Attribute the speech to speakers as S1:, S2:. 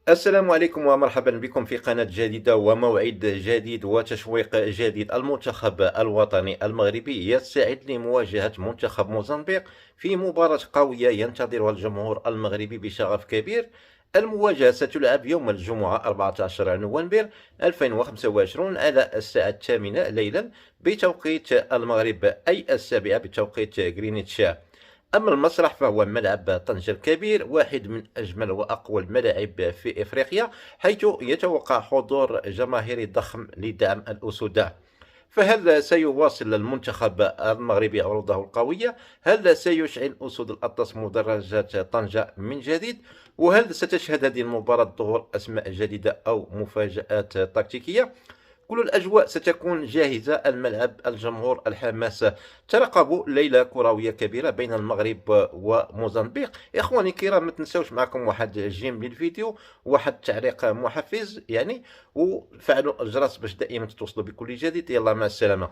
S1: السلام عليكم ومرحبا بكم في قناة جديدة وموعد جديد وتشويق جديد. المنتخب الوطني المغربي يستعد لمواجهة منتخب موزمبيق في مباراة قوية ينتظرها الجمهور المغربي بشغف كبير. المواجهة ستلعب يوم الجمعة 14 نوفمبر 2025 على الساعة 8 ليلا بتوقيت المغرب، أي 7 بتوقيت غرينتش. أما المسرح فهو ملعب طنجة الكبير، واحد من أجمل وأقوى الملاعب في إفريقيا، حيث يتوقع حضور جماهيري ضخم لدعم الأسودة. فهل سيواصل المنتخب المغربي عروضه القوية؟ هل سيشعل أسود الأطلس مدرجات طنجة من جديد؟ وهل ستشهد هذه المباراة ظهور أسماء جديدة أو مفاجآت تكتيكية؟ كل الأجواء ستكون جاهزة، الملعب، الجمهور، الحماس. ترقبوا ليلة كروية كبيرة بين المغرب وموزمبيق. إخواني الكرام، ما تنسوش معكم واحد جيم للفيديو، واحد تعليق محفز يعني، وفعلوا الجرس باش دائما تتوصلوا بكل جديد. يلا، مع السلامة.